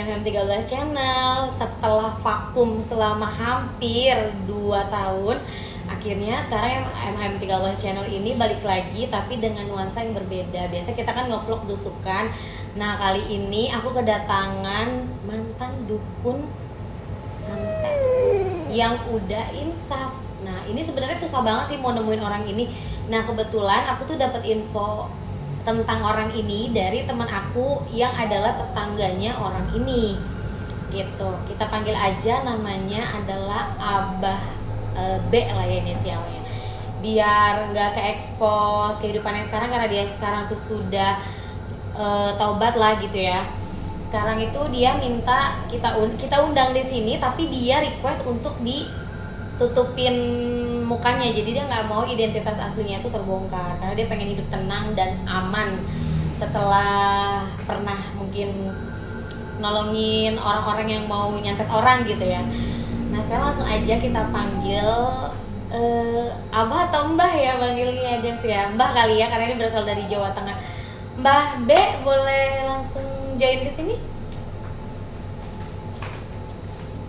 MM13 Channel. Setelah vakum selama hampir 2 tahun, akhirnya sekarang MM13 Channel ini balik lagi tapi dengan nuansa yang berbeda. Biasa kita kan nge-vlog besukan. Nah, kali ini aku kedatangan mantan dukun santet yang udah insaf. Nah, ini sebenarnya susah banget sih mau nemuin orang ini. Nah, kebetulan aku tuh dapat info tentang orang ini dari teman aku yang adalah tetangganya orang ini gitu. Kita panggil aja namanya adalah Abah B lah ya inisialnya, biar nggak ke-expose kehidupannya sekarang karena dia sekarang tuh sudah taubat lah gitu ya. Sekarang itu dia minta kita undang di sini, tapi dia request untuk ditutupin mukanya, jadi dia nggak mau identitas aslinya itu terbongkar karena dia pengen hidup tenang dan aman setelah pernah mungkin nolongin orang-orang yang mau nyantet orang gitu ya. Nah, sekarang langsung aja kita panggil Abah atau Mbah ya panggilnya Des ya, Mbah kali ya karena ini berasal dari Jawa Tengah. Mbah B boleh langsung join ke sini.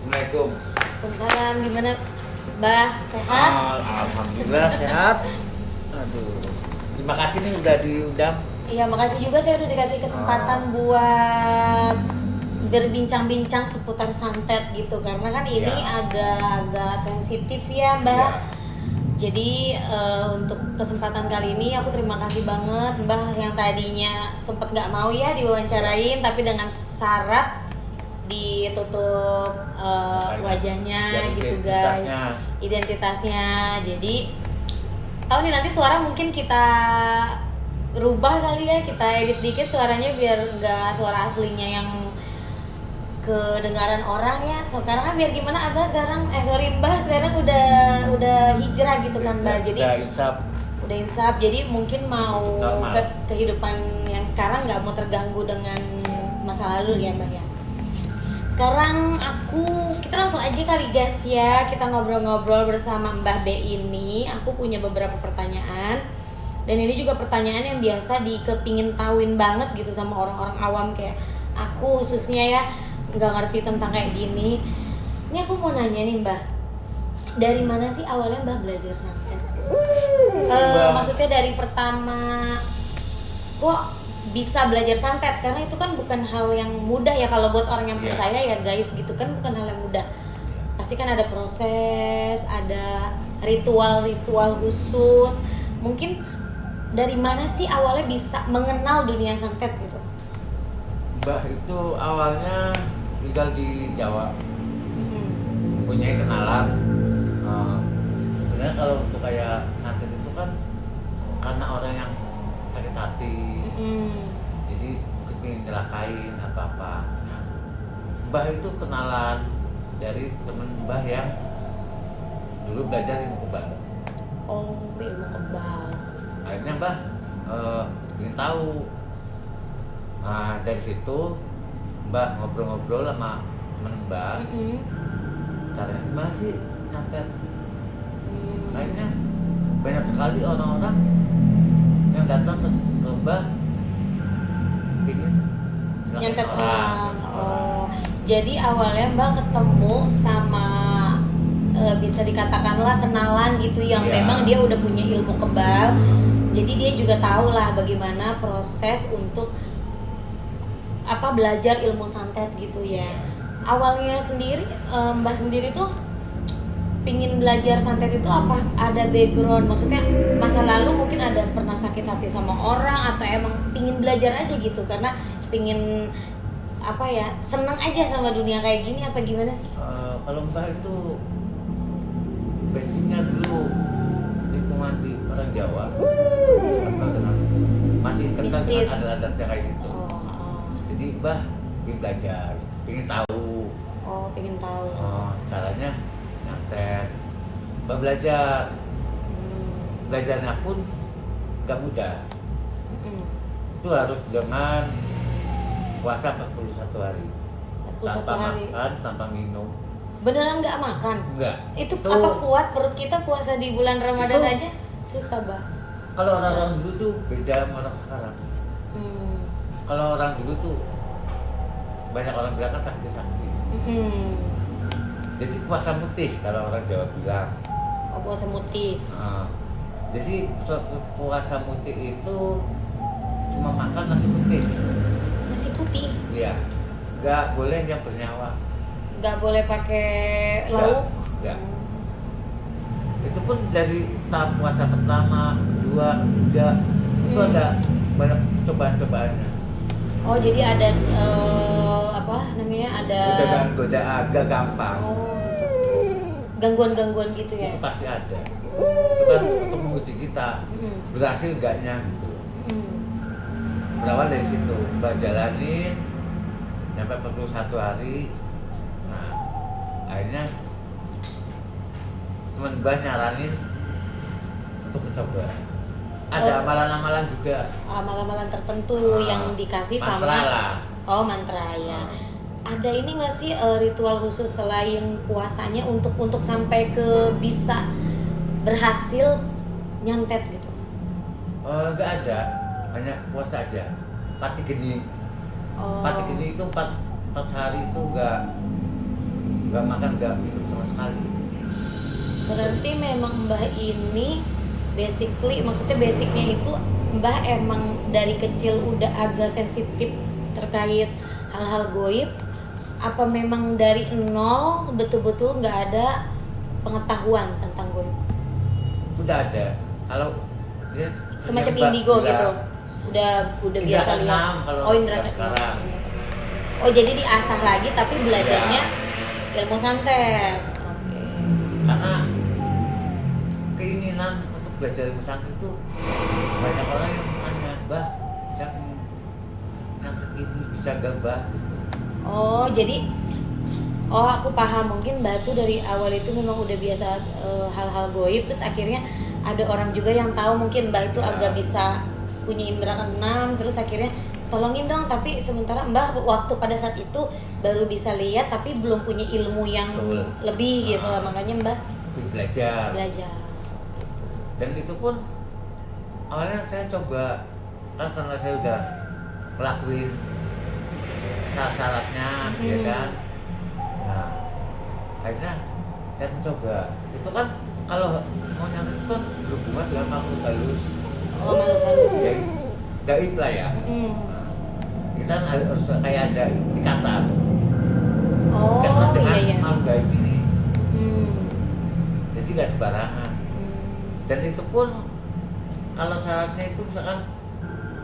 Assalamualaikum. Waalaikumsalam, gimana Mbah, sehat? Alhamdulillah sehat. Aduh, terima kasih nih udah diundang. Iya, makasih juga saya udah dikasih kesempatan buat berbincang-bincang seputar santet gitu karena kan ini agak sensitif ya Mbak. Ya. Jadi untuk kesempatan kali ini aku terima kasih banget Mbah yang tadinya sempet nggak mau ya diwawancarain tapi dengan syarat ditutup wajahnya gitu guys, identitasnya. Jadi tahu nih nanti suara mungkin kita rubah kali ya, kita edit dikit suaranya biar nggak suara aslinya yang kedengaran orang ya. Sekarang kan biar gimana Abah sekarang Mbah sekarang udah hijrah gitu kan Mbah, jadi udah insaf jadi mungkin mau kehidupan yang sekarang nggak mau terganggu dengan masa lalu ya Mbah ya. Sekarang kita langsung aja kali guys ya, kita ngobrol-ngobrol bersama Mbah B ini. Aku punya beberapa pertanyaan dan ini juga pertanyaan yang biasa dikepingin tauin banget gitu sama orang-orang awam kayak aku khususnya ya, nggak ngerti tentang kayak gini. Ini aku mau nanya nih Mbah, dari mana sih awalnya Mbah belajar santet? Maksudnya dari pertama kok bisa belajar santet, karena itu kan bukan hal yang mudah ya kalau buat orang yang percaya ya guys gitu kan, bukan hal yang mudah. Pasti kan ada proses, ada ritual-ritual khusus. Mungkin dari mana sih awalnya bisa mengenal dunia santet gitu? Mbah itu awalnya tinggal di Jawa, punya kenalan. Sebenarnya kalau untuk kayak santet itu kan karena orang yang sakit hati, jadi mungkin pengen nyelakain atau apa. Nah, Mbah itu kenalan dari temen Mbah yang dulu belajar ilmu kebal. Oh, ilmu kebal. Akhirnya Mbah ingin tahu. Nah, dari situ Mbah ngobrol-ngobrol sama temen Mbah. Caranya gimana sih nyantet? Akhirnya banyak sekali orang-orang yang datang ke Mbah ingin nyantet orang. Oh, jadi awalnya Mbah ketemu sama bisa dikatakanlah kenalan gitu yang memang dia udah punya ilmu kebal. Jadi dia juga tahu lah bagaimana proses untuk belajar ilmu santet gitu ya. Awalnya sendiri Mbah sendiri tuh pingin belajar santet itu apa? Ada background, maksudnya masa lalu mungkin ada pernah sakit hati sama orang atau emang pingin belajar aja gitu karena pingin seneng aja sama dunia kayak gini apa gimana sih? Kalau Mbah itu basicnya dulu lingkungan di orang Jawa, masih kental dengan adat-adatnya kayak gitu. Jadi Mbah ingin belajar, ingin tahu. Pengen tahu. Caranya nyantet. Mbah belajar. Belajarnya pun gak mudah. Itu harus dengan puasa 41 hari. 41 tanpa hari. makan, tanpa minum. Beneran nggak makan? Enggak. Itu apa kuat perut kita puasa di bulan Ramadan itu, aja? Susah Bah. Kalau orang-orang dulu tuh beda sama orang sekarang. Kalau orang dulu tuh banyak orang bilang kan sakti-sakti. Mm-mm. Jadi puasa putih kalau orang Jawa bilang. Oh, puasa putih. Jadi puasa putih itu cuma makan nasi putih. Nasi putih. Iya. Nggak boleh yang bernyawa. Nggak boleh pakai lauk. Nggak. Itu pun dari tahap puasa pertama, kedua, ketiga itu ada banyak cobaan-cobaannya. Oh, jadi ada apa namanya? Ada Godaan agak gampang. Oh, gangguan-gangguan gitu ya. Itu pasti ada. Itu kan untuk menguji kita berhasil enggaknya gitu. Berawal dari situ, Mbak jalanin sampai 41 hari. Nah, akhirnya teman Mbak nyaranin untuk mencoba. Ada amalan-amalan juga. Amalan-amalan tertentu yang dikasih mantra sama lah. Oh, mantra ya. Ada ini nggak sih ritual khusus selain puasanya untuk sampai ke bisa berhasil nyantet gitu? Nggak ada, hanya puasa aja. Pati geni. Oh. Pati geni itu 4 hari itu nggak makan, nggak minum sama sekali. Berarti memang Mbah ini maksudnya basicnya itu Mbah emang dari kecil udah agak sensitif terkait hal-hal goib, apa memang dari nol betul-betul nggak ada pengetahuan tentang goib? Udah ada. Kalau dia Semacam nyoba indigo bilang, gitu. Udah Indra biasa keenam lihat. kalau Oh, indra udah keenam. sekarang. Oh, jadi diasah lagi tapi belajarnya ilmu santet. Oke. Karena keinginan untuk belajar ilmu santet itu banyak orang yang nanya, Mbah, yang santet ini bisa gak, Mbah? Gitu. Oh, jadi aku paham, mungkin Mbak tuh dari awal itu memang udah biasa hal-hal goib, terus akhirnya ada orang juga yang tahu mungkin Mbak itu agak bisa punya indera keenam, terus akhirnya tolongin dong, tapi sementara Mbak waktu pada saat itu baru bisa lihat tapi belum punya ilmu yang lebih gitu, makanya Mbak belajar. Dan itu pun awalnya saya coba, kan karena saya udah ngelakuin syarat-syaratnya, ya kan. Nah, akhirnya saya mencoba. Itu kan kalau mau nyantet itu kan berhubungan dengan makhluk halus. Oh, makhluk halus. Ya, gaib lah ya. Nah, kita harus kayak ada ikatan. Oh, Ikatan dengan iya. makhluk gaib ini. Jadi nggak sembarangan. Dan itu pun kalau syaratnya itu misalkan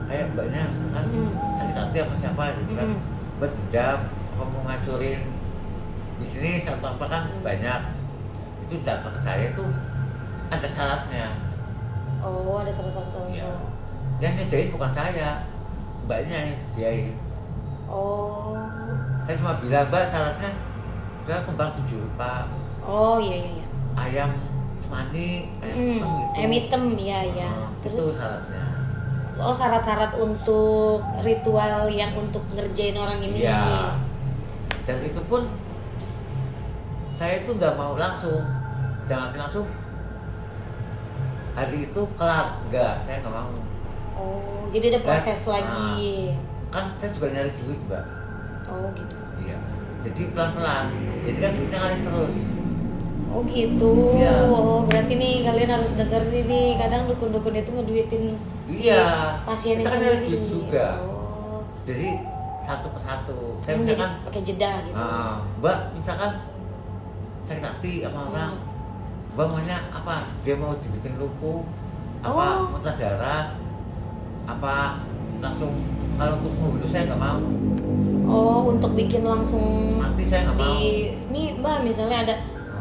kayak mbaknya misalkan sakit hati apa siapa gitu kan, berdendam apa mau ngacurin bisnis atau apa kan banyak, itu datang ke saya itu ada syaratnya. Oh, ada syarat-syarat tertentu. Ya. Yang ngejain bukan saya, mbaknya yang ngejain. Oh. Saya cuma bilang, Mbak syaratnya saya kembang 7 rupa. Oh, iya. Ayam cemani, ayam hitam gitu. Ayam hitam, ya. Itu Terus syaratnya. oh, syarat-syarat untuk ritual yang untuk ngerjain orang ini. Iya. Dan itu pun saya itu nggak mau jangan langsung hari itu kelar, enggak, saya nggak mau. Oh, jadi ada proses lagi. Kan saya juga nyari duit, Mbak. Oh, gitu. Iya. Jadi pelan-pelan. Jadi kan duitnya ngalir terus. Oh, gitu. Iya. Oh, berarti nih kalian harus denger nih, kadang dukun-dukun itu ngeduitin si pasien kita yang kan nyari sendiri. duit juga. Oh. Jadi satu persatu. Saya Jadi misalkan pakai jeda gitu. Mbak misalkan sakit hati sama orang, Mbak maunya apa? Dia mau dibikin lumpuh, apa muntah darah, apa langsung, kalau untuk membunuh saya nggak mau. Oh, untuk bikin langsung mati saya nggak mau. Nih Mbak misalnya ada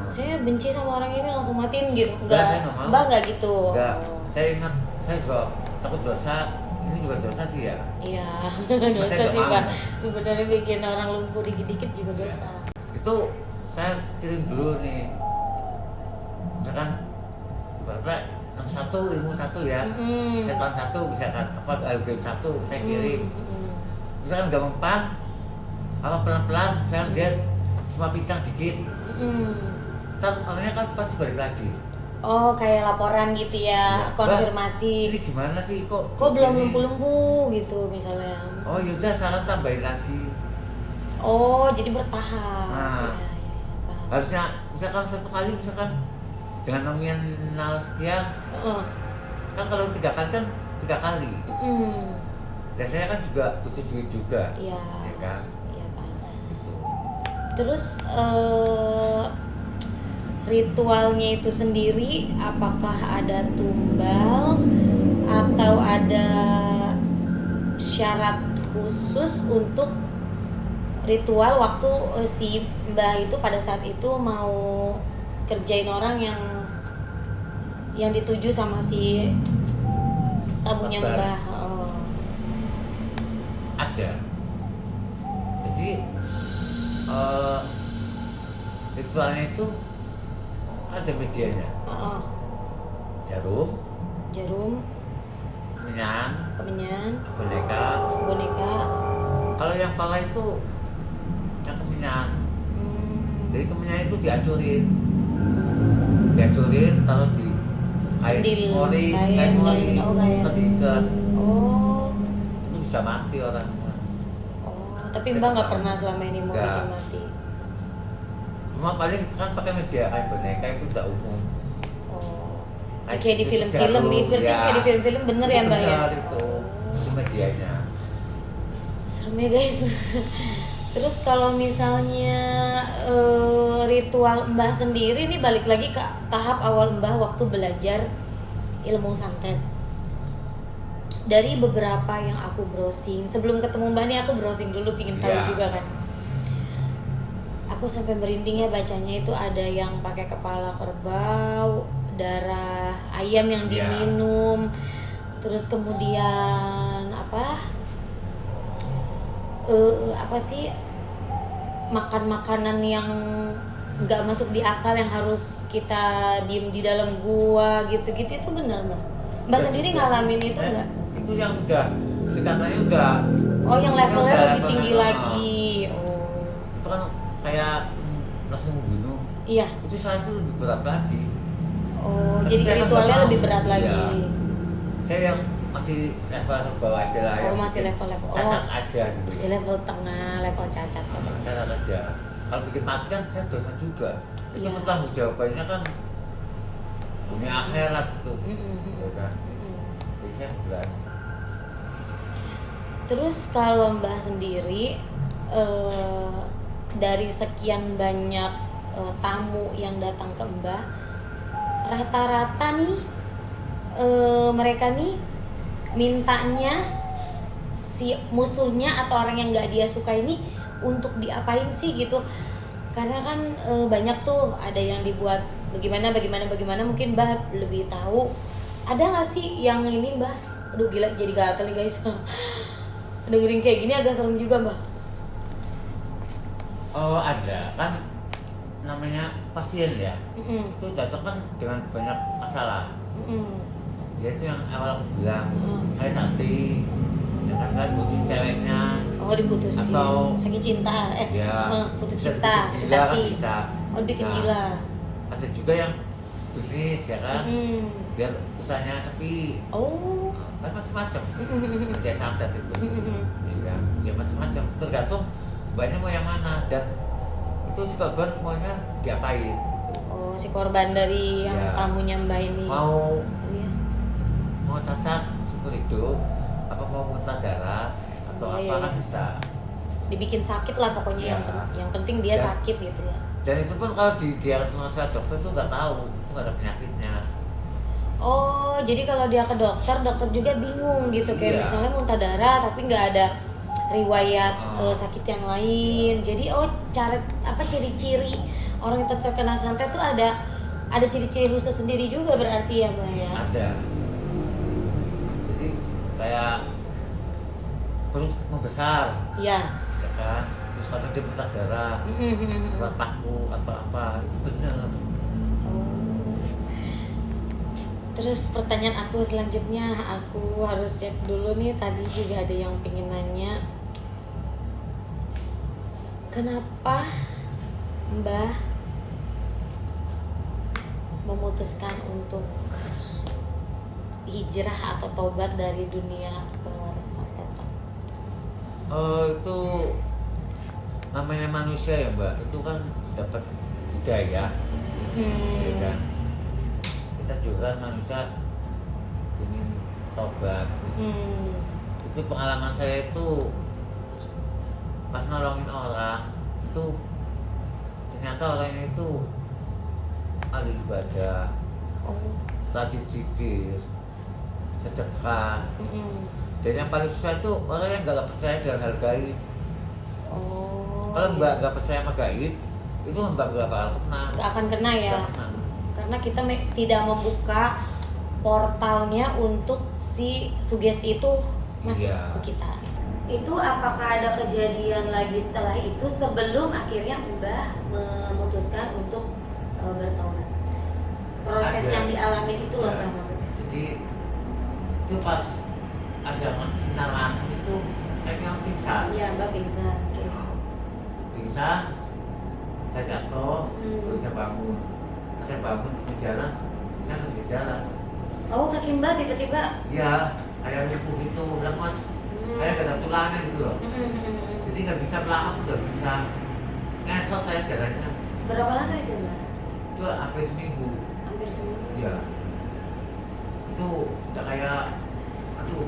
saya benci sama orang ini langsung matiin gitu. Enggak, saya nggak mau. Mbak nggak gitu. Enggak, saya ingat, saya juga takut dosa. Ini juga dosa sih ya. Iya, Mas, dosa saya sih nggak Mbak. mau. Sebenarnya bikin orang lumpuh dikit-dikit juga dosa. Itu saya kirim dulu nih, misalkan berapa 61 ilmu 1 ya, setan 1 misalkan apa algoritma 1 saya kirim. Misalkan nggak mempan, apa pelan-pelan, misalkan dia cuma pincang dikit, terus orangnya kan pasti balik lagi. Oh, kayak laporan gitu ya, konfirmasi. Ini gimana sih kok belum lumpuh-lumpuh gitu misalnya. Oh yaudah, saran tambahin lagi. Oh, jadi bertahap. Nah, Ya, paham. harusnya misalkan satu kali misalkan dengan nominal sekian, Heeh. kan kalau 3 kali kan 3 kali. Biasanya kan juga butuh duit juga, Iya. ya kan? Iya, paham. Gitu. Terus ritualnya itu sendiri apakah ada tumbal atau ada syarat khusus untuk ritual waktu si mbah itu pada saat itu mau kerjain orang yang dituju sama si tamunya Kabar. mbah. Oh. Ada. Jadi ritualnya itu ada medianya, Oh. jarum, Jarum, kemenyan, kemenyan, boneka. boneka. Kalau yang pala itu yang kemenyan. Jadi Hmm. kemenyan itu dihancurin, taruh di kain Kendil, mori, kain, oh, kain. terus diikat. Oh. Itu bisa mati orang. Oh, tapi Mbak nggak pernah selama ini mau Nggak. bikin mati. Cuma paling kan pakai media kain boneka itu udah umum. Oh. Kayak Kayak di itu film-film jarum, itu berarti ya. kayak di film-film bener ya Mbak ya? Bener itu medianya. Serem ya guys. Terus kalau misalnya ritual Mbah sendiri nih balik lagi ke tahap awal Mbah waktu belajar ilmu santet. Dari beberapa yang aku browsing, sebelum ketemu Mbah nih aku browsing dulu pingin tahu Iya. juga kan. Aku sampai merinding ya bacanya, itu ada yang pakai kepala kerbau, darah ayam yang Iya. diminum, terus kemudian apa sih, makan makanan yang nggak masuk di akal yang harus kita diem di dalam gua gitu-gitu, itu benar Mbak? Mbak sendiri ngalamin itu nggak? Itu yang udah tingkatannya udah. Oh, yang levelnya udah lebih tinggi levelnya, lagi. Oh, Itu kan kayak langsung membunuh. iya. Itu saat itu lebih berat lagi. Oh, Tapi jadi saya kan ritualnya nggak mau. lebih berat lagi. Iya. Saya yang masih level bawah aja lah. Oh, yang masih bikin level-level. cacat Oh, aja gitu. masih level tengah, level cacat. Cacat aja. Kalau bikin mati kan saya dosa juga. Itu Iya. bertanggung jawabannya kan dunia akhirat itu. Mm-mm. Ya kan? Mm-mm. Jadi saya berani. Terus kalau Mbah sendiri dari sekian banyak tamu yang datang ke Mbah, rata-rata nih mereka nih mintanya si musuhnya atau orang yang nggak dia suka ini untuk diapain sih gitu. Karena kan banyak tuh ada yang dibuat bagaimana mungkin Mbah lebih tahu. Ada nggak sih yang ini Mbah? Aduh gila, jadi gatel nih guys. Dengerin kayak gini agak serem juga Mbah. Oh ada kan, namanya pasien ya. Mm-mm. Itu datang kan dengan banyak masalah. Mm-mm. Ya itu yang awal aku bilang, Mm. saya cantik, ya kan saya butuh ceweknya. Oh, diputusin. Atau- sakit cinta, putus bisa cinta, bikin sakit gila kan hati. bisa. Oh, bikin Nah, gila. Ada juga yang bisnis ya kan, Mm-mm. biar usahanya sepi, Oh. kan macam-macam. Mm-mm. Kerja santet itu, Mm-mm. ya, ya macam-macam. Tergantung banyak mau yang mana dan itu si korban maunya diapain gitu. Oh, si korban dari yang Ya. tamunya Mbak ini. Mau Iya. mau cacat seumur hidup, apa mau muntah darah atau Oh, apa iya, kan iya. bisa. Dibikin sakit lah pokoknya, Ya. yang penting dia Dan- sakit gitu ya. Dan itu pun kalau didiagnosa dokter itu nggak tahu, itu nggak ada penyakitnya. Oh, jadi kalau dia ke dokter juga bingung gitu, kayak Iya. misalnya muntah darah tapi nggak ada riwayat Oh. sakit yang lain. Jadi ciri-ciri orang yang terkena santet tuh ada ciri-ciri khusus sendiri juga berarti ya, Mbak ya. Ada. Jadi kayak perut membesar, Iya. ya kan? Terus karena dia muntah darah, keluar paku atau apa, itu benar. Oh. Terus pertanyaan aku selanjutnya, aku harus cek dulu nih, tadi juga ada yang pengen nanya. Kenapa Mbah memutuskan untuk hijrah atau tobat dari dunia persantetan? Itu namanya manusia ya Mbak, itu kan dapat hidayah, ya kan? Kita juga kan manusia ingin tobat. Itu pengalaman saya itu pas nolongin orang itu ternyata orangnya itu ahli ibadah, rajin zikir, sedekah. Dan yang paling susah itu orang yang nggak percaya dengan hal gaib. Kalau Mbak nggak percaya sama gaib, itu Mbak nggak bakal kena. Nggak akan kena ya. Nggak kena. Karena kita tidak membuka portalnya untuk si sugesti itu masuk Iya. ke kita. Itu apakah ada kejadian lagi setelah itu sebelum akhirnya Mbah memutuskan untuk bertaubat? Proses Ada. yang dialami itu loh Ya. Mbah maksudnya. Jadi itu pas ada sinar langsung itu saya kira pingsan. Iya, Mbah pingsan. Oke. Pingsan, saya jatuh, baru bisa bangun. Pas saya bangun di jalan, kan di jalan. Oh, kaki Mbah tiba-tiba. Iya, kayak lumpuh gitu, lemas. Kayak gak ada tulangnya gitu loh. Jadi nggak bisa melangkah, nggak bisa ngesot saya jalannya. Berapa lama itu Mbah? Itu hampir seminggu. Hampir seminggu. Iya. Itu udah kayak, aduh,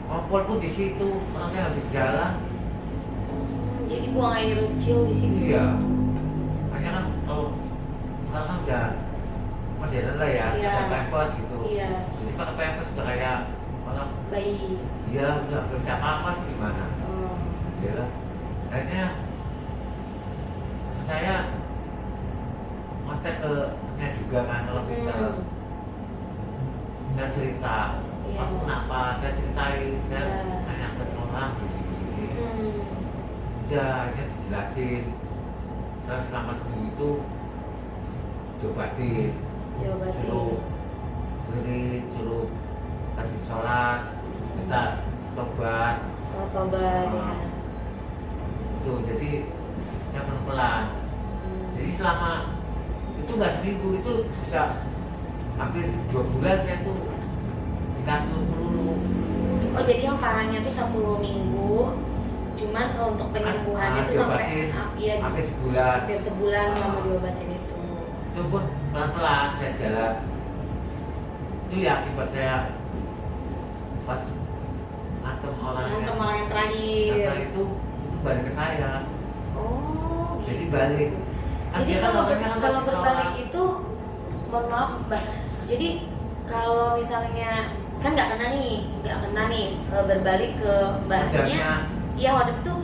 kompor pun di situ, orang saya habis jalan. Jadi buang air kecil di situ. Iya. Makanya kan kalau sekarang kan udah masih ada lah ya, Iya. ada pampers gitu. Iya. Jadi pakai pampers udah kayak orang, Bayi. iya udah nggak bisa apa-apa gimana? Oh. Ya lah. Akhirnya saya kontak ke nya juga kan kalau bisa. Saya cerita, Iya. aku kenapa? Saya ceritain, saya Iya. tanya ke orang begini. Udah, akhirnya dijelasin. Saya selama seminggu itu diobatin, Diobatin. suruh wirid, suruh rajin sholat, minta tobat. Sholat tobat ya. Tuh, jadi saya pelan-pelan. Jadi selama itu nggak seminggu, itu bisa hampir 2 bulan saya tuh dikasih peluru. Oh, jadi yang parahnya tuh 10 minggu. Cuman untuk penyembuhannya tuh sampai diobatin ya, hampir sebulan. hampir sebulan selama diobatin itu. Itu pun pelan-pelan saya jalan. Itu ya akibat saya pas ngantem orangnya. Yang orang yang terakhir. Ngantem itu balik ke saya. Oh, Jadi gitu. balik. Jadi Akhirnya kalau orangnya kan kalau rajin berbalik sholat. itu, mohon maaf Mbak. Jadi kalau misalnya kan nggak kena nih berbalik ke mbahnya. Kerjanya Iya, waktu itu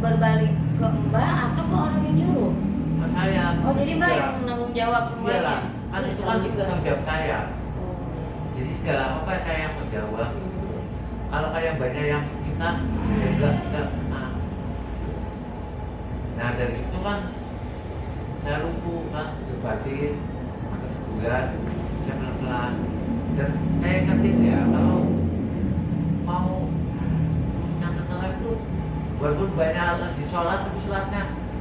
berbalik ke mbah atau ke orang yang nyuruh? sama saya. Oh, jadi mbak Iya. yang menanggung jawab Iyalah, semuanya. kan Ih, itu seru kan juga. tanggung jawab saya. Oh. Jadi segala apa saya yang menjawab. Hmm. Kalau kayak banyak yang minta, ya enggak. Nah dari itu kan saya lumpuh kan, diobatin sampai sebulan, saya pelan-pelan. Dan saya ingetin ya, kalau mau nyatet sholat itu, walaupun banyak di sholat, tapi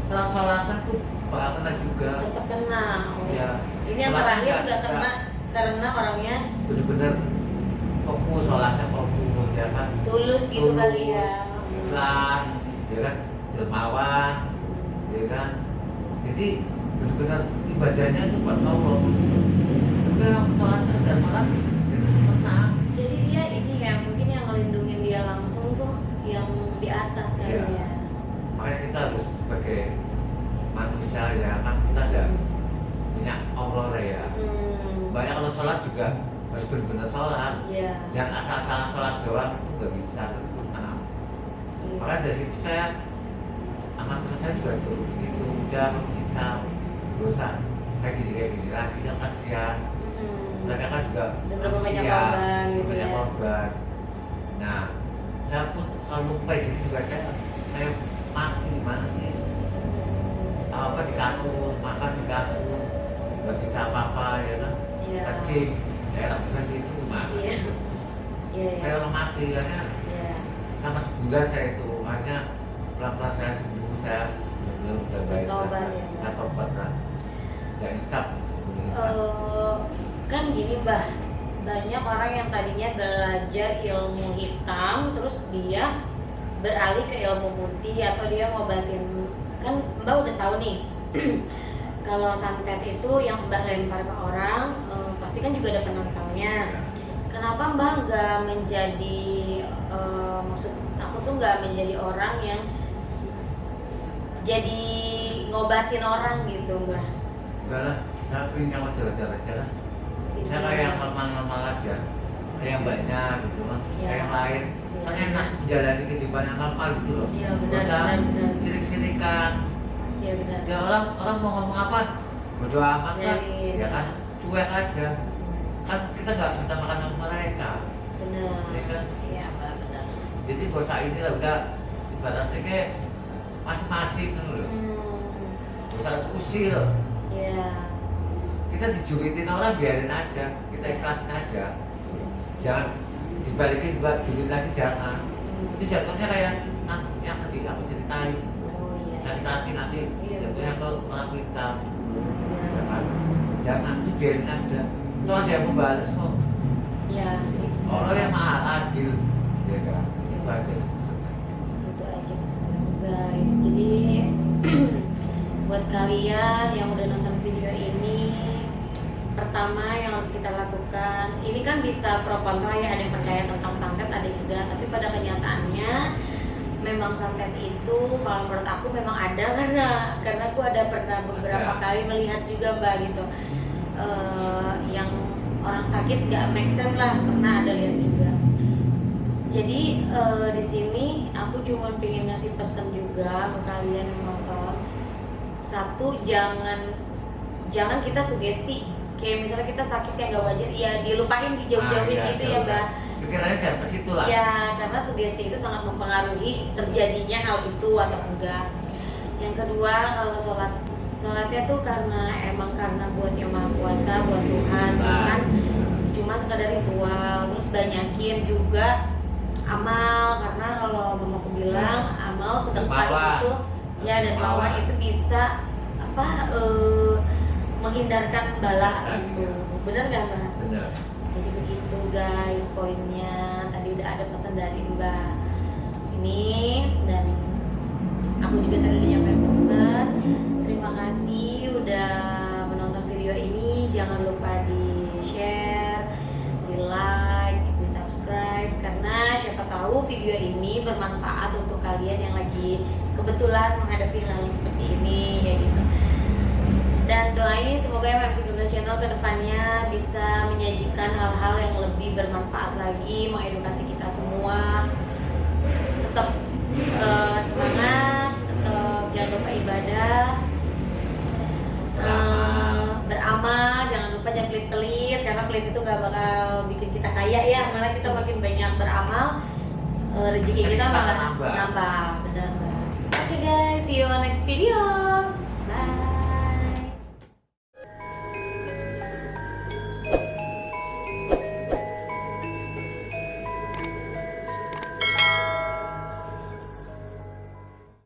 sholat-sholatan tuh bakal kena juga. Tetap kena. Oh. Ya, Ini yang sholatnya terakhir nggak kena nggak- karena orangnya bener-bener fokus, sholatnya fokus, ya kan. tulus gitu Tulus, kali ya. ikhlas, ya kan, dermawan, ya kan. Jadi benar-benar ibadahnya itu buat Allah. Tapi kalau sholat cerdas, sholat itu tenang. Jadi dia ini ya mungkin yang melindungi dia langsung tuh yang di atas kali Iya. ya. Makanya kita harus sebagai manusia ya kan, kita ada punya Allah lah ya. Banyak kalau sholat juga harus benar-benar sholat. Iya. Jangan asal-asalan sholat doang itu nggak bisa tenang. Iya. Makanya dari situ saya anak teman saya juga tuh begitu, udah kita gak usah kayak gini lagi, yang kasihan. Mereka kan juga Dan berapa banyak manusia, korban gitu banyak ya. korban. Nah, saya pun kalau kayak gini juga saya mati gimana sih? Apa di kasur, makan di kasur, nggak bisa apa-apa ya kan? Iya. Kecil, daerah beras itu gimana? Iya. Iya. Kayak orang mati kan ya. Iya. Sama sebulan saya itu, hanya pelan-pelan saya sembuh, saya benar-benar udah baik. Bertobat ya, Nggak tobat lah. Nggak insaf. Kan gini Mbah, banyak orang yang tadinya belajar ilmu hitam terus dia beralih ke ilmu putih atau dia ngobatin kan Mbak udah tahu nih kalau santet itu yang Mbak lempar ke orang pasti kan juga ada penangkalnya. Kenapa Mbak nggak menjadi maksud aku tuh nggak menjadi orang yang jadi ngobatin orang gitu Mbak? Enggak lah, saya pengen kamu jalan-jalan aja lah. Saya kayak yang normal-normal aja, kayak yang banyak gitu kan, Ya. kayak yang lain. Kan enak menjalani kehidupan yang normal gitu loh. Iya, benar, Nggak usah benar. sirik-sirikan. Iya benar. Ya orang mau ngomong apa, bodo amat lah, Biarin. ya kan, cuek aja. Kan kita nggak minta makan sama mereka, Benar. ya kan. Iya Mbak, benar. Jadi bosa ini lah udah ibaratnya kayak masing-masing gitu loh. Bosa usil. Iya. Kita dijulitin orang biarin aja, kita ikhlasin aja. Jangan dibalikin buat julid lagi, jangan. Itu jatuhnya kayak yang tadi aku ceritain. Oh iya. Sakit hati nanti Iya, jatuhnya ke orang pintar. Iya. Ya kan? Jangan, biarin aja. Itu aja yang membalas kok. Iya. Allah yang maha adil, ya kan? Itu aja. Itu aja pesan guys. Jadi buat kalian yang udah nonton video ini, pertama yang harus kita lakukan, ini kan bisa pro kontra ya, ada yang percaya tentang santet, ada yang enggak, tapi pada kenyataannya memang santet itu kalau menurut aku memang ada karena aku ada pernah beberapa kali melihat juga Mbak gitu. Yang orang sakit nggak make sense lah, pernah ada lihat juga. Jadi di sini aku cuma pengen ngasih pesan juga ke kalian yang nonton. Satu, jangan kita sugesti. Kayak misalnya kita sakit yang gak wajar, ya dilupain, dijauh-jauhin gitu ya Mbak. Pikirannya jangan ke situ lah. Ya, karena sugesti itu sangat mempengaruhi terjadinya hal itu atau enggak. Yang kedua, kalau sholatnya tuh karena buat yang maha kuasa, buat Tuhan, bukan cuma sekadar ritual. Terus banyakin juga amal, karena kalau mamaku bilang amal sedekah itu ya, dan mawar itu bisa menghindarkan bala gitu. Bener nggak Mbak? Benar. Jadi begitu guys poinnya. Tadi udah ada pesan dari Mbak ini, dan aku juga tadi udah nyampein pesan. Terima kasih udah menonton video ini. Jangan lupa di share, di like, di subscribe, karena siapa tahu video ini bermanfaat untuk kalian yang lagi kebetulan menghadapi hal seperti ini kayak gitu. Dan doain semoga MM13 Channel kedepannya bisa menyajikan hal-hal yang lebih bermanfaat lagi, mengedukasi kita semua. Tetap semangat, tetap jangan lupa ibadah, beramal, jangan lupa jangan pelit-pelit, karena pelit itu gak bakal bikin kita kaya ya, malah kita makin banyak beramal, rezeki kita malah nambah. Benar. Oke guys, see you on next video.